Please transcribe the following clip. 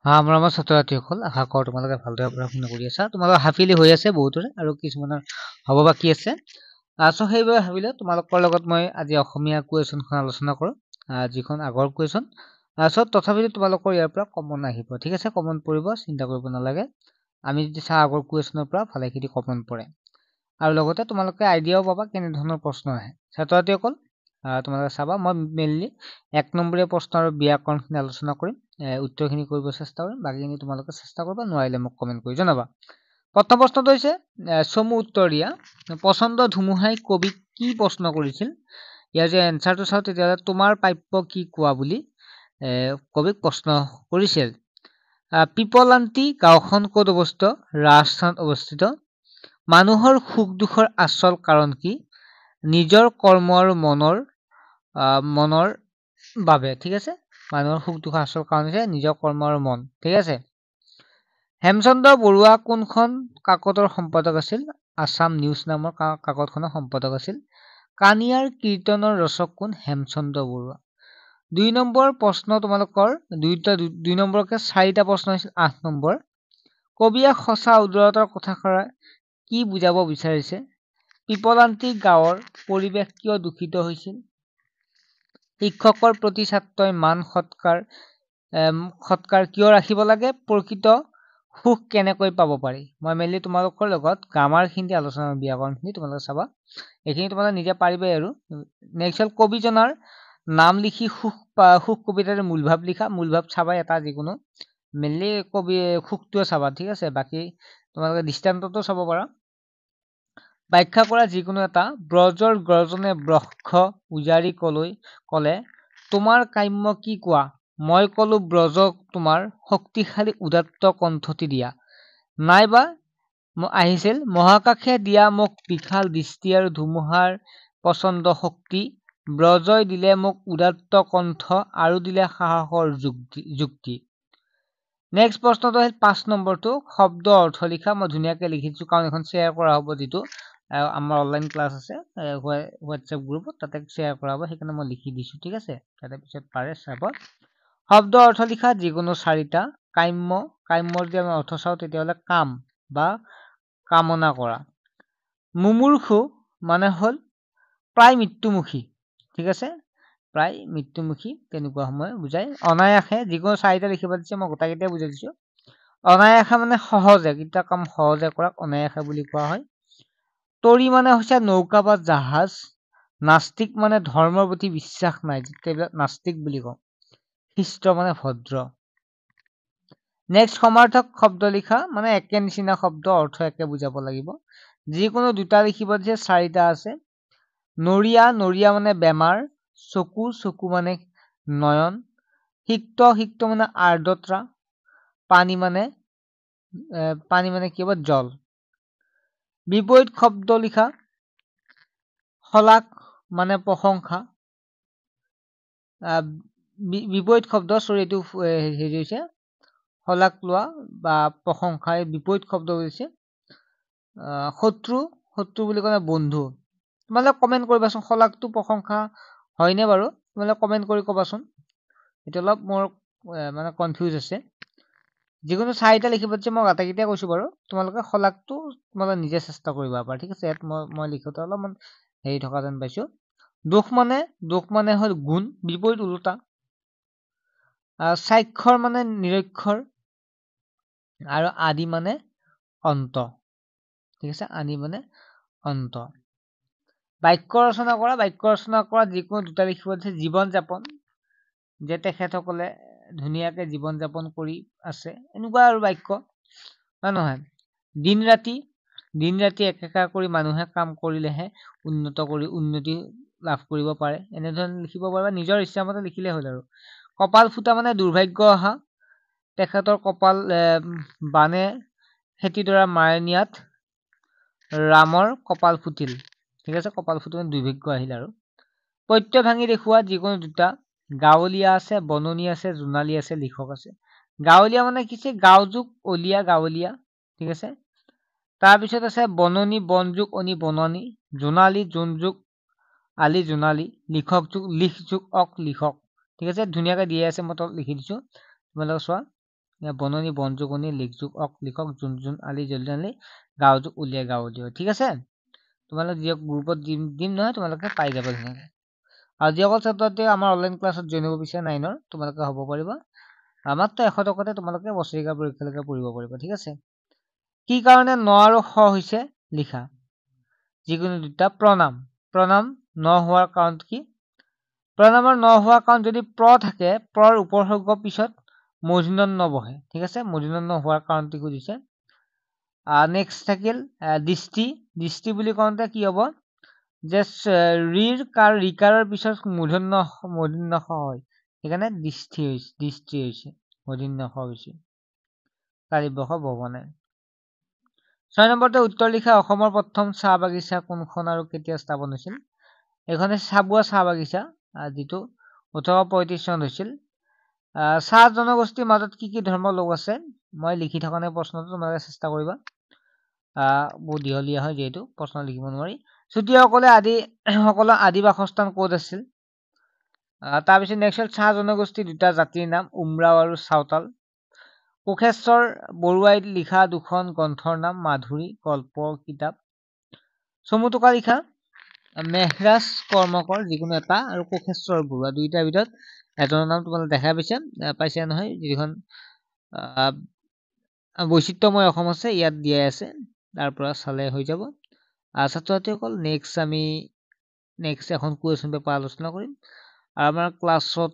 আমাৰ ছাত্ৰ ছাত্ৰীসকল আশা কৰোঁ তোমালোকে ভালদৰে পঢ়া শুনা কৰি আছা। তোমালোকৰ হাফিলি হৈ আছে বহুতৰে আৰু কিছুমানৰ হ'ব বাকী আছে। চ' সেইবাবে ভাবিলোঁ তোমালোকৰ লগত মই আজি অসমীয়া কুৱেশ্যনখন আলোচনা কৰোঁ, যিখন আগৰ কুৱেশ্যন। চ' তথাপিতো তোমালোকৰ ইয়াৰ পৰা কমন আহিব, ঠিক আছে? কমন পৰিব, চিন্তা কৰিব নালাগে। আমি যদি চাওঁ আগৰ কুৱেশ্যনৰ পৰা ভালেখিনি কমন পৰে। আৰু লগতে তোমালোকে আইডিয়াও পাবা কেনেধৰণৰ প্ৰশ্ন আহে। ছাত্ৰ ছাত্ৰীসকল তোমালোকে চাবা, মই মেইনলি 1 নম্বৰীয়া প্ৰশ্ন আৰু ব্যাকৰণখিনি আলোচনা কৰিম। উত্তৰখিনি কৰিব চেষ্টা কৰিম, বাকীখিনি তোমালোকে চেষ্টা কৰিবা, নোৱাৰিলে মোক কমেণ্ট কৰি জনাবা। প্ৰথম প্ৰশ্নটো হৈছে চমু উত্তৰ দিয়া। পচন্দ ধুমুহাই কবিক কি প্ৰশ্ন কৰিছিল? ইয়াৰ যে এনচাৰটো চাওঁ তেতিয়াহ'লে তোমাৰ প্ৰাপ্য কি কোৱা বুলি কবিক প্ৰশ্ন কৰিছিল। পিপলান্তি গাঁওখন ক'ত অৱস্থিত? ৰাজস্থানত অৱস্থিত। মানুহৰ সুখ দুখৰ আচল কাৰণ কি? নিজৰ কৰ্ম আৰু মনৰ বাবে, ঠিক আছে? মানুহৰ সুখ দুখৰ আচল কাৰণ হৈছে নিজৰ কৰ্ম আৰু মন, ঠিক আছে? হেমচন্দ্ৰ বৰুৱা কোনখন কাকতৰ সম্পাদক আছিল? আছাম নিউজ নামৰ কাকতখনৰ সম্পাদক আছিল। কানিয়াৰ কীৰ্তনৰ ৰচক কোন? হেমচন্দ্ৰ বৰুৱা। 2 নম্বৰ প্ৰশ্ন তোমালোকৰ 2 নম্বৰকে 4টা প্ৰশ্ন হৈছিল। 8 নম্বৰ কবিয়ে সঁচা উদাৰতাৰ কথাষাৰে কি বুজাব বিচাৰিছে? পিপলান্তি গাঁৱৰ পৰিৱেশ কিয় দূষিত হৈছিল? শিক্ষকৰ প্ৰতি ছাত্ৰই মান সৎকাৰ কিয় ৰাখিব লাগে? প্ৰকৃত সুখ কেনেকৈ পাব পাৰি? মই মেইনলি তোমালোকৰ লগত গ্ৰামাৰখিনি আলোচনা ব্যাকৰণখিনি তোমালোকে চাবা। এইখিনি তোমালোকে নিজে পাৰিবাই আৰু। নেক্সট হ'ল কবিজনাৰ নাম লিখি সুখ কবিতাৰ মূলভাৱ লিখা। মূলভাৱ চাবা এটা যিকোনো। মেইনলি সুখটোৱে চাবা, ঠিক আছে? বাকী তোমালোকে দৃষ্টান্তটো চাব পাৰা। ব্যাখ্যা কৰা যিকোনো এটা। ব্ৰজৰ গৰ্জনে ব্ৰক্ষ উজাৰি কলে তোমাৰ কাম্য কি কোৱা? মই কলো ব্ৰজক তোমাৰ শক্তিশালী উদাত্ত কণ্ঠটি দিয়া। নাইবা আহিছিল মহাকাশে দিয়া মোক বিশাল দৃষ্টি আৰু ধুমুহাৰ প্ৰচণ্ড শক্তি। ব্ৰজই দিলে মোক উদাত্ত কণ্ঠ আৰু দিলে সাহসৰ যুক্তি। নেক্সট প্ৰশ্নটো আহিল 5 নম্বৰটো। শব্দ অৰ্থ লিখা। মই ধুনীয়াকে লিখিছো কাৰণ এখন শ্বেয়াৰ কৰা হ'ব, যিটো আমাৰ অনলাইন ক্লাছ আছে হোৱাটছএপ গ্ৰুপত, তাতে শ্বেয়াৰ কৰা হ'ব, সেইকাৰণে মই লিখি দিছো, ঠিক আছে? তাতে পিছত পাৰে চাব। শব্দ অৰ্থ লিখা যিকোনো 4টা। কাম্যৰ যদি আমি অৰ্থ চাওঁ তেতিয়াহ'লে কাম বা কামনা কৰা। মুমূৰ্ষু মানে হ'ল প্ৰায় মৃত্যুমুখী, ঠিক আছে? প্ৰায় মৃত্যুমুখী তেনেকুৱা সময় বুজায়। অনায়াসে যিকোনো 4টা লিখিব দিছে, মই গোটেইকেইটাই বুজাই দিছো। অনায়াসে মানে সহজে, কিটা কাম সহজে কৰাক অনায়াসে বুলি কোৱা হয়। তৰি মানে হৈছে নৌকা বা জাহাজ। নাস্তিক মানে ধৰ্মৰ প্ৰতি বিশ্বাস নাই, এইবিলাক নাস্তিক বুলি কওঁ। খ্ৰীষ্ট মানে ভদ্ৰ। নেক্সট সমাৰ্থক শব্দ লিখা, মানে একে নিচিনা শব্দ অৰ্থ একে বুজাব লাগিব। যিকোনো 2টা লিখিব দিছে, 4টা আছে। নৰিয়া মানে বেমাৰ। চকু মানে নয়ন। সিক্ত মানে আৰ্দ্ৰতা। পানী মানে কি হ'ব? জল। বিপৰীত শব্দ লিখা। শলাগ মানে প্ৰশংসা। বিপৰীত শব্দ, এইটো হেৰি হৈছে শলাগ লোৱা বা প্ৰশংসাৰ বিপৰীত শব্দ হৈছে শত্ৰু বুলি ক'লে বন্ধু। তোমালোকে কমেণ্ট কৰিবাচোন, শলাগটো প্ৰশংসা হয়নে বাৰু? তোমালোকে কমেণ্ট কৰি ক'বাচোন। এইটো অলপ মোৰ মানে কনফিউজ আছে। যিকোনো 4টা লিখিব দিছে, মই আটাইকেইটাই কৈছো বাৰু। তোমালোকে শলাগটো তোমালোকে নিজে চেষ্টা কৰিবা পাৰা, ঠিক আছে? ইয়াত মই লিখোতে অলপমান হেৰি থকা যেন পাইছো। দোষ মানে হ'ল গুণ, বিপৰীত ওলোটা। স্বাক্ষৰ মানে নিৰক্ষৰ। আৰু আদি মানে অন্ত, ঠিক আছে? আদি মানে অন্ত। বাক্য ৰচনা কৰা যিকোনো 2টা লিখিব দিছে। জীৱন যাপন, যে তেখেতসকলে ধুনীয়াকে জীৱন যাপন কৰি আছে, এনেকুৱা আৰু বাক্য, হয় নহয়? দিন ৰাতি একেকাৰ কৰি মানুহে কাম কৰিলেহে উন্নতি লাভ কৰিব পাৰে, এনেধৰণে লিখিব পাৰিবা। নিজৰ ইচ্ছামতে লিখিলে হ'ল আৰু। কপাল ফুটা মানে দুৰ্ভাগ্য অহা। তেখেতৰ কপাল বানে খেতিডৰা মাৰে নিয়াত ৰামৰ কপাল ফুটিল, ঠিক আছে? কপাল ফুটি মানে দুৰ্ভাগ্য আহিল আৰু। প্ৰত্যয় ভাঙি দেখুওৱা যিকোনো 2টা। গাঁৱলীয়া আছে, বননি আছে, জোনালী আছে, লিখক আছে। গাঁৱলীয়া মানে কি হৈছে? গাঁও যুগ অলিয়া গাঁৱলীয়া, ঠিক আছে? তাৰপিছত আছে বননি, বন যুগ অনি বননি। জোনালী জোন যুগ আলি জোনালী। লিখক যুগ লিখ যুগ অক লিখক, ঠিক আছে? ধুনীয়াকে দিয়ে আছে, মই তলত লিখি দিছো, তোমালোকে চোৱা। বননি বনজুকনি লিখজুক অক লিখক যোন যোন আলি জলদি আলি গাঁওজুক উলিয়াই গাঁও দিয়ক ঠিক আছে তোমালোক যিয়ক গ্ৰুপত দিম নহয় তোমালোকে পাই যাব ধুনীয়াকৈ আৰু যিসকল ছাত্ৰতে আমাৰ অনলাইন ক্লাছত জইন হ'ব বিচাৰে 9ৰ তোমালোকে হ'ব পাৰিবা মাত্ৰ 100 টকাতে তোমালোকে বছৰিকা পৰীক্ষালৈকে পঢ়িব পাৰিবা ঠিক আছে কি কাৰণে ন আৰু খ হৈছে লিখা যিকোনো দুটা প্ৰণাম ন হোৱাৰ কাৰণ কি প্ৰণামৰ ন হোৱাৰ কাৰণ যদি প্ৰ থাকে প্ৰৰ উপসৰ্গ পিছত মূৰ্ধন্য ন বহে ঠিক আছে মূৰ্ধন্য হোৱাৰ কাৰণটি খুজিছে নেক্সট থাকিল দৃষ্টি বুলি কওঁতে কি হ'ব যে ৰিকাৰৰ পিছত মূৰ্ধন্য হয় সেইকাৰণে দৃষ্টি হৈছে মূৰ্ধন্য হৈছে কাৰিবস ভৱনে 6 নম্বৰতে উত্তৰ লিখা অসমৰ প্ৰথম চাহ বাগিচা কোনখন আৰু কেতিয়া স্থাপন হৈছিল এইখনে চাবুৱা চাহ বাগিচা যিটো 1835 চনত হৈছিল চাহ জনগোষ্ঠীৰ মাজত কি ধৰ্মৰ লোক আছে মই লিখি থকা নাই প্ৰশ্নটো তোমালোকে চেষ্টা কৰিবা বহুত দীঘলীয়া হয় যিহেতু প্ৰশ্ন লিখিব নোৱাৰি চুতীয়াসকলে সকলৰ আদি বাসস্থান ক'ত আছিল তাৰপিছত নেক্সট চাহ জনগোষ্ঠীৰ দুটা জাতিৰ নাম উমৰাও আৰু চাওতাল কোষেশ্বৰ বৰুৱাই লিখা দুখন গ্ৰন্থৰ নাম মাধুৰী গল্পৰ কিতাপ চমুটোকা লিখা মেঘৰাজ কৰ্মকৰ যিকোনো এটা আৰু কোষেশ্বৰ বৰুৱা দুইটাৰ ভিতৰত এজনৰ নাম তোমালোকে দেখা পাইছে নহয় যিখন বৈচিত্ৰ্যময় অসম আছে ইয়াত দিয়াই আছে তাৰ পৰা চালে হৈ যাব ছাত্ৰ ছাত্ৰীসকল নেক্সট এখন কুৱেশ্যন পেপাৰ আলোচনা কৰিম আৰু আমাৰ ক্লাছত